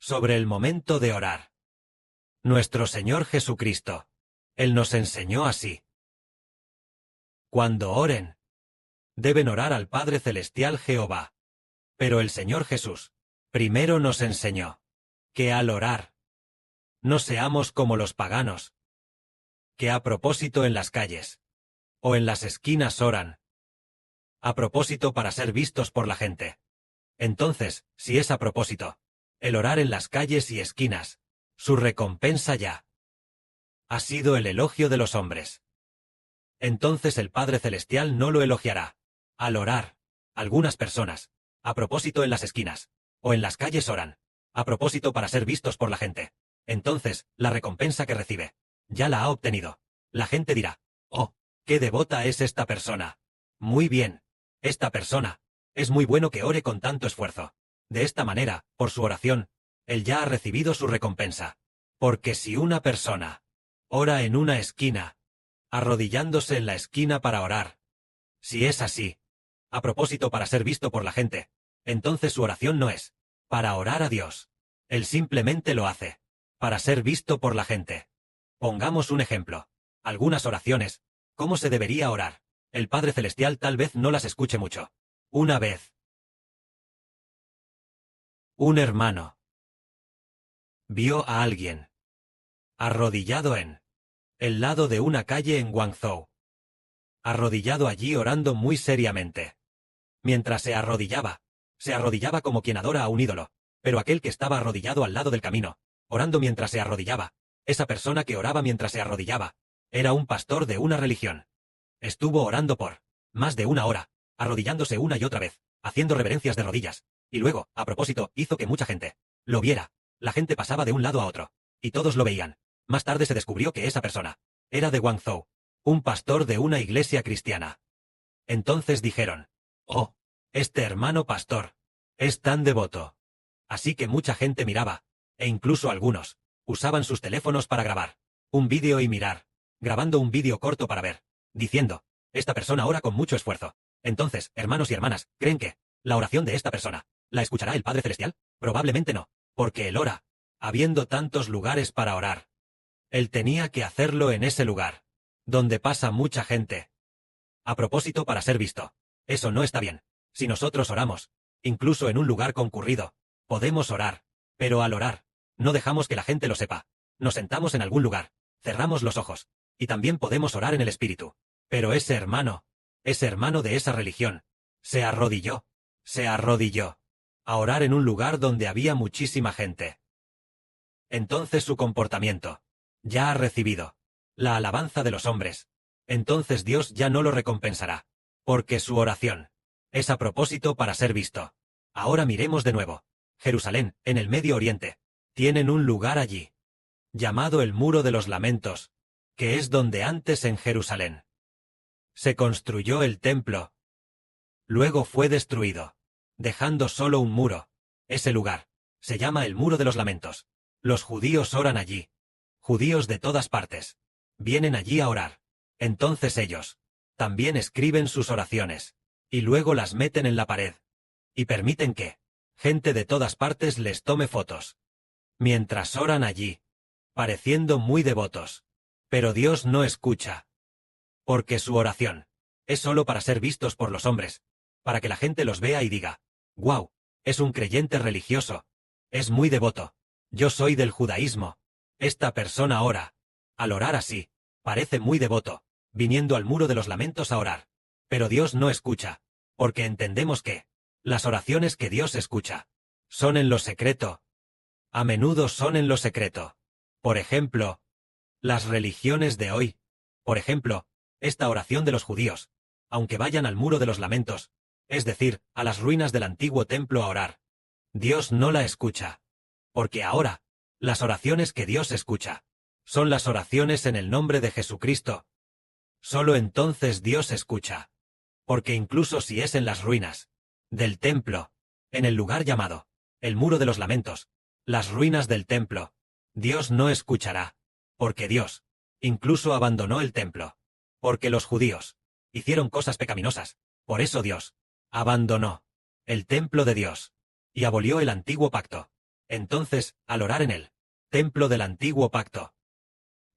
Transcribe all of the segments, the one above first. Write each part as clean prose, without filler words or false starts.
Sobre el momento de orar. Nuestro Señor Jesucristo. Él nos enseñó así. Cuando oren, deben orar al Padre Celestial Jehová. Pero el Señor Jesús primero nos enseñó que al orar, no seamos como los paganos, que a propósito en las calles o en las esquinas oran, a propósito para ser vistos por la gente. Entonces, si es a propósito, el orar en las calles y esquinas, su recompensa ya ha sido el elogio de los hombres. Entonces el Padre Celestial no lo elogiará. Al orar, algunas personas, a propósito en las esquinas, o en las calles oran, a propósito para ser vistos por la gente. Entonces, la recompensa que recibe, ya la ha obtenido. La gente dirá, oh, qué devota es esta persona. Muy bien, esta persona, es muy bueno que ore con tanto esfuerzo. De esta manera, por su oración, él ya ha recibido su recompensa. Porque si una persona ora en una esquina, arrodillándose en la esquina para orar, si es así, a propósito para ser visto por la gente, entonces su oración no es para orar a Dios. Él simplemente lo hace para ser visto por la gente. Pongamos un ejemplo. Algunas oraciones, ¿cómo se debería orar? El Padre Celestial tal vez no las escuche mucho. Una vez, un hermano vio a alguien arrodillado en el lado de una calle en Guangzhou. Arrodillado allí orando muy seriamente. Mientras se arrodillaba como quien adora a un ídolo, pero aquel que estaba arrodillado al lado del camino, orando mientras se arrodillaba, esa persona que oraba mientras se arrodillaba, era un pastor de una religión. Estuvo orando por más de una hora, arrodillándose una y otra vez, haciendo reverencias de rodillas, y luego, a propósito, hizo que mucha gente lo viera. La gente pasaba de un lado a otro, y todos lo veían. Más tarde se descubrió que esa persona era de Guangzhou, un pastor de una iglesia cristiana. Entonces dijeron, oh, este hermano pastor es tan devoto. Así que mucha gente miraba, e incluso algunos usaban sus teléfonos para grabar un vídeo y mirar, grabando un vídeo corto para ver, diciendo, esta persona ora con mucho esfuerzo. Entonces, hermanos y hermanas, ¿creen que la oración de esta persona la escuchará el Padre Celestial? Probablemente no, porque él ora, habiendo tantos lugares para orar. Él tenía que hacerlo en ese lugar, donde pasa mucha gente. A propósito para ser visto. Eso no está bien. Si nosotros oramos, incluso en un lugar concurrido, podemos orar, pero al orar, no dejamos que la gente lo sepa. Nos sentamos en algún lugar, cerramos los ojos, y también podemos orar en el espíritu. Pero ese hermano de esa religión, se arrodilló a orar en un lugar donde había muchísima gente. Entonces su comportamiento ya ha recibido la alabanza de los hombres. Entonces Dios ya no lo recompensará, porque su oración es a propósito para ser visto. Ahora miremos de nuevo. Jerusalén, en el Medio Oriente, tienen un lugar allí, llamado el Muro de los Lamentos, que es donde antes en Jerusalén se construyó el templo. Luego fue destruido, dejando solo un muro. Ese lugar se llama el Muro de los Lamentos. Los judíos oran allí. Judíos de todas partes vienen allí a orar. Entonces ellos también escriben sus oraciones, y luego las meten en la pared, y permiten que gente de todas partes les tome fotos, mientras oran allí, pareciendo muy devotos. Pero Dios no escucha, porque su oración es solo para ser vistos por los hombres, para que la gente los vea y diga, «Wow, es un creyente religioso, es muy devoto, yo soy del judaísmo, esta persona ora». Al orar así, parece muy devoto, viniendo al Muro de los Lamentos a orar. Pero Dios no escucha, porque entendemos que las oraciones que Dios escucha son en lo secreto. A menudo son en lo secreto. Por ejemplo, las religiones de hoy. Por ejemplo, esta oración de los judíos, aunque vayan al Muro de los Lamentos, es decir, a las ruinas del antiguo templo a orar, Dios no la escucha. Porque ahora, las oraciones que Dios escucha son las oraciones en el nombre de Jesucristo. Solo entonces Dios escucha. Porque incluso si es en las ruinas del templo, en el lugar llamado el Muro de los Lamentos, las ruinas del templo, Dios no escuchará. Porque Dios incluso abandonó el templo. Porque los judíos hicieron cosas pecaminosas. Por eso Dios abandonó el templo de Dios y abolió el antiguo pacto. Entonces, al orar en el templo del antiguo pacto,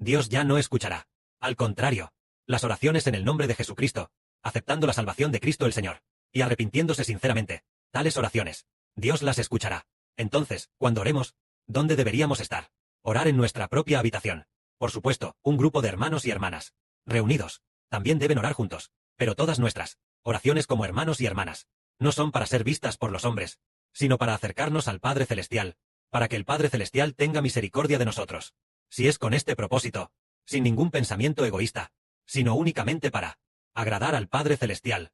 Dios ya no escuchará. Al contrario, las oraciones en el nombre de Jesucristo, aceptando la salvación de Cristo el Señor, y arrepintiéndose sinceramente, tales oraciones, Dios las escuchará. Entonces, cuando oremos, ¿dónde deberíamos estar? Orar en nuestra propia habitación. Por supuesto, un grupo de hermanos y hermanas, reunidos, también deben orar juntos, pero todas nuestras oraciones como hermanos y hermanas, no son para ser vistas por los hombres, sino para acercarnos al Padre Celestial, para que el Padre Celestial tenga misericordia de nosotros. Si es con este propósito, sin ningún pensamiento egoísta, sino únicamente para agradar al Padre Celestial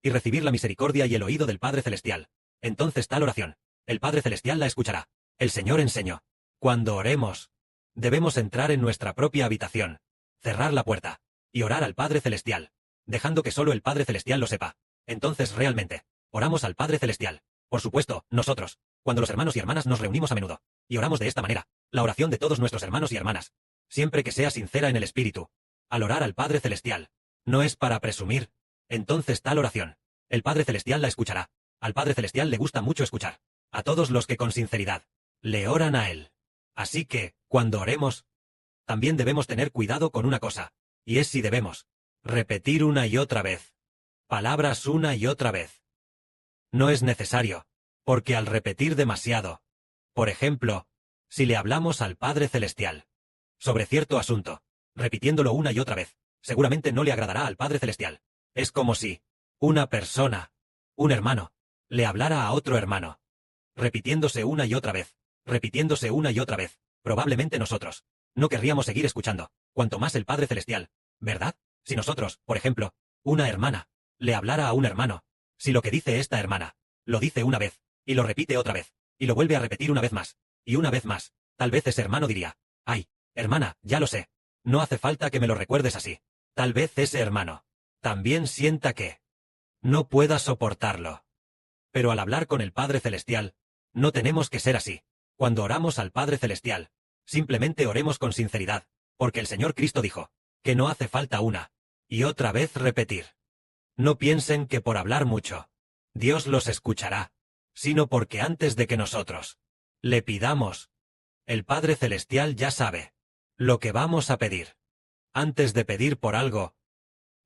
y recibir la misericordia y el oído del Padre Celestial, entonces tal oración, el Padre Celestial la escuchará. El Señor enseñó. Cuando oremos, debemos entrar en nuestra propia habitación, cerrar la puerta, y orar al Padre Celestial, dejando que solo el Padre Celestial lo sepa. Entonces realmente, oramos al Padre Celestial. Por supuesto, nosotros, cuando los hermanos y hermanas nos reunimos a menudo, y oramos de esta manera, la oración de todos nuestros hermanos y hermanas, siempre que sea sincera en el espíritu, al orar al Padre Celestial, no es para presumir. Entonces tal oración, el Padre Celestial la escuchará. Al Padre Celestial le gusta mucho escuchar a todos los que con sinceridad le oran a Él. Así que, cuando oremos, también debemos tener cuidado con una cosa, y es si debemos repetir una y otra vez palabras una y otra vez. No es necesario, porque al repetir demasiado, por ejemplo, si le hablamos al Padre Celestial sobre cierto asunto, repitiéndolo una y otra vez, seguramente no le agradará al Padre Celestial. Es como si una persona, un hermano, le hablara a otro hermano, repitiéndose una y otra vez, repitiéndose una y otra vez. Probablemente nosotros no querríamos seguir escuchando, cuanto más el Padre Celestial, ¿verdad? Si nosotros, por ejemplo, una hermana, le hablara a un hermano, si lo que dice esta hermana, lo dice una vez, y lo repite otra vez, y lo vuelve a repetir una vez más, y una vez más, tal vez ese hermano diría, ay, hermana, ya lo sé, no hace falta que me lo recuerdes así. Tal vez ese hermano también sienta que no pueda soportarlo. Pero al hablar con el Padre Celestial, no tenemos que ser así. Cuando oramos al Padre Celestial, simplemente oremos con sinceridad, porque el Señor Cristo dijo, que no hace falta una y otra vez repetir. No piensen que por hablar mucho, Dios los escuchará, sino porque antes de que nosotros le pidamos, el Padre Celestial ya sabe lo que vamos a pedir. Antes de pedir por algo,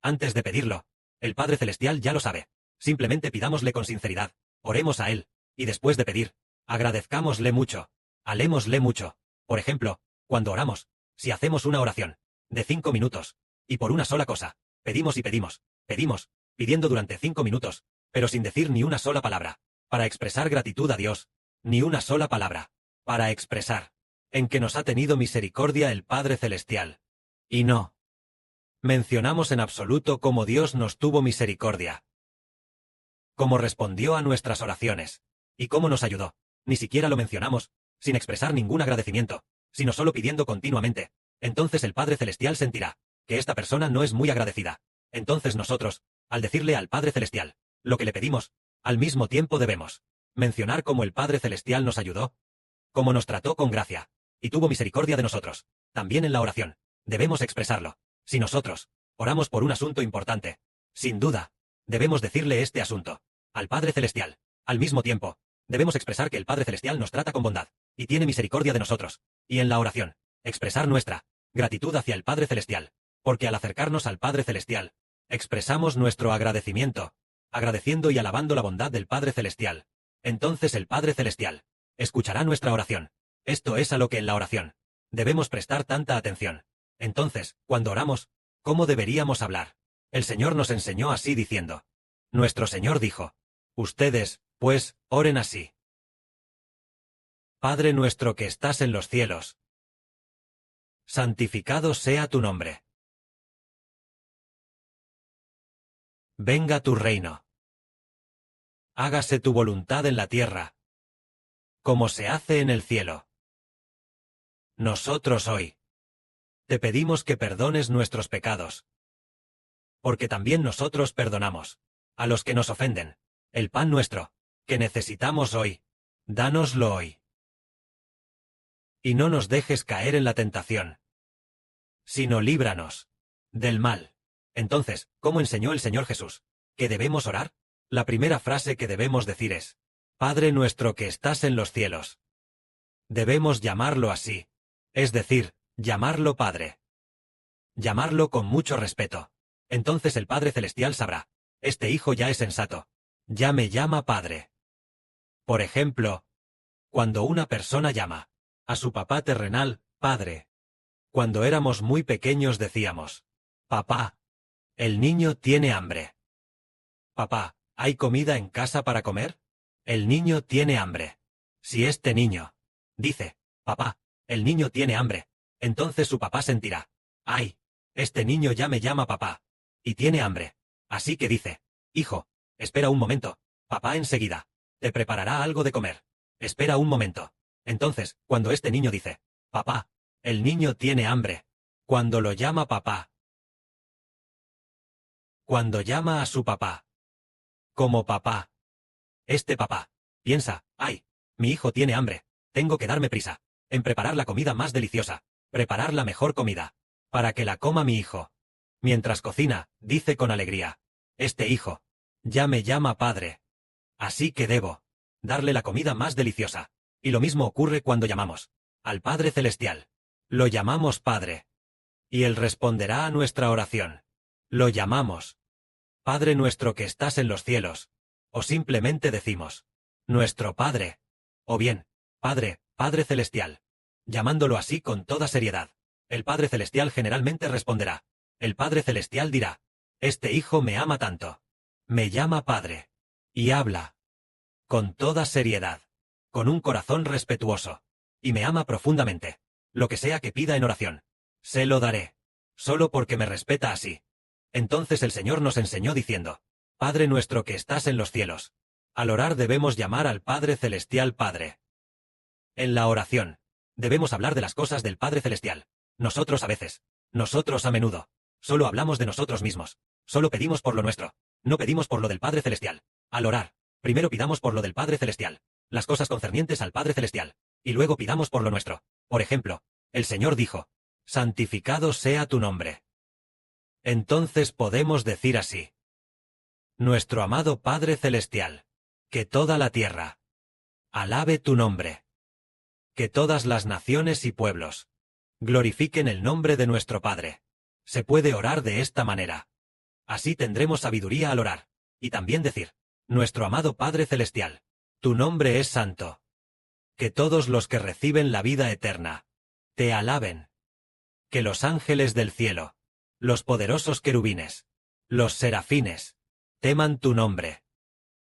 antes de pedirlo, el Padre Celestial ya lo sabe. Simplemente pidámosle con sinceridad, oremos a Él, y después de pedir, agradezcámosle mucho, alémosle mucho. Por ejemplo, cuando oramos, si hacemos una oración de 5 minutos, y por una sola cosa, pedimos y pedimos, pidiendo durante 5 minutos, pero sin decir ni una sola palabra, para expresar gratitud a Dios, ni una sola palabra, para expresar en que nos ha tenido misericordia el Padre Celestial. Y no mencionamos en absoluto cómo Dios nos tuvo misericordia, cómo respondió a nuestras oraciones, y cómo nos ayudó. Ni siquiera lo mencionamos, sin expresar ningún agradecimiento, sino solo pidiendo continuamente. Entonces el Padre Celestial sentirá que esta persona no es muy agradecida. Entonces nosotros, al decirle al Padre Celestial lo que le pedimos, al mismo tiempo debemos mencionar cómo el Padre Celestial nos ayudó, cómo nos trató con gracia, y tuvo misericordia de nosotros. También en la oración, debemos expresarlo. Si nosotros oramos por un asunto importante, sin duda, debemos decirle este asunto al Padre Celestial. Al mismo tiempo, debemos expresar que el Padre Celestial nos trata con bondad, y tiene misericordia de nosotros. Y en la oración, expresar nuestra gratitud hacia el Padre Celestial, porque al acercarnos al Padre Celestial, expresamos nuestro agradecimiento, agradeciendo y alabando la bondad del Padre Celestial. Entonces el Padre Celestial escuchará nuestra oración. Esto es a lo que en la oración debemos prestar tanta atención. Entonces, cuando oramos, ¿cómo deberíamos hablar? El Señor nos enseñó así diciendo. Nuestro Señor dijo, ustedes, pues, oren así. Padre nuestro que estás en los cielos, santificado sea tu nombre. Venga tu reino. Hágase tu voluntad en la tierra, como se hace en el cielo. Nosotros hoy te pedimos que perdones nuestros pecados, porque también nosotros perdonamos a los que nos ofenden. El pan nuestro, que necesitamos hoy, dánoslo hoy. Y no nos dejes caer en la tentación, sino líbranos del mal. Entonces, ¿cómo enseñó el Señor Jesús que debemos orar? La primera frase que debemos decir es, Padre nuestro que estás en los cielos. Debemos llamarlo así. Es decir, llamarlo Padre. Llamarlo con mucho respeto. Entonces el Padre Celestial sabrá. Este hijo ya es sensato. Ya me llama Padre. Por ejemplo, cuando una persona llama a su papá terrenal, Padre. Cuando éramos muy pequeños decíamos, papá, el niño tiene hambre. Papá, ¿hay comida en casa para comer? El niño tiene hambre. Si este niño dice, papá, el niño tiene hambre, entonces su papá sentirá, ay, este niño ya me llama papá, y tiene hambre. Así que dice, hijo, espera un momento, papá enseguida te preparará algo de comer. Espera un momento. Entonces, cuando este niño dice, papá, el niño tiene hambre, cuando lo llama papá, cuando llama a su papá, como papá, este papá piensa, ay, mi hijo tiene hambre, tengo que darme prisa en preparar la comida más deliciosa, preparar la mejor comida, para que la coma mi hijo. Mientras cocina, dice con alegría, este hijo ya me llama padre, así que debo darle la comida más deliciosa. Y lo mismo ocurre cuando llamamos al Padre Celestial. Lo llamamos Padre. Y Él responderá a nuestra oración. Lo llamamos Padre nuestro que estás en los cielos. O simplemente decimos, nuestro Padre. O bien, Padre, Padre Celestial. Llamándolo así con toda seriedad. El Padre Celestial generalmente responderá. El Padre Celestial dirá, este hijo me ama tanto. Me llama Padre. Y habla con toda seriedad, con un corazón respetuoso, y me ama profundamente. Lo que sea que pida en oración, se lo daré, solo porque me respeta así. Entonces el Señor nos enseñó diciendo, Padre nuestro que estás en los cielos. Al orar debemos llamar al Padre Celestial Padre. En la oración, debemos hablar de las cosas del Padre Celestial. Nosotros a veces, nosotros a menudo, solo hablamos de nosotros mismos, solo pedimos por lo nuestro, no pedimos por lo del Padre Celestial. Al orar, primero pidamos por lo del Padre Celestial, las cosas concernientes al Padre Celestial, y luego pidamos por lo nuestro. Por ejemplo, el Señor dijo, santificado sea tu nombre. Entonces podemos decir así, nuestro amado Padre Celestial, que toda la tierra alabe tu nombre. Que todas las naciones y pueblos glorifiquen el nombre de nuestro Padre. Se puede orar de esta manera. Así tendremos sabiduría al orar, y también decir, nuestro amado Padre Celestial, tu nombre es santo. Que todos los que reciben la vida eterna te alaben. Que los ángeles del cielo, los poderosos querubines, los serafines, teman tu nombre.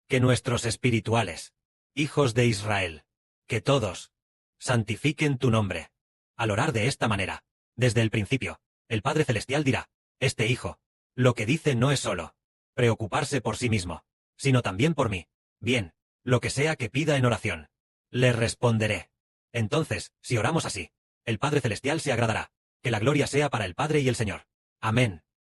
Que nuestros espirituales, hijos de Israel, que todos, santifiquen tu nombre. Al orar de esta manera, desde el principio, el Padre Celestial dirá, este hijo, lo que dice no es solo preocuparse por sí mismo, sino también por mí. Bien, lo que sea que pida en oración, le responderé. Entonces, si oramos así, el Padre Celestial se agradará. Que la gloria sea para el Padre y el Señor. Amén.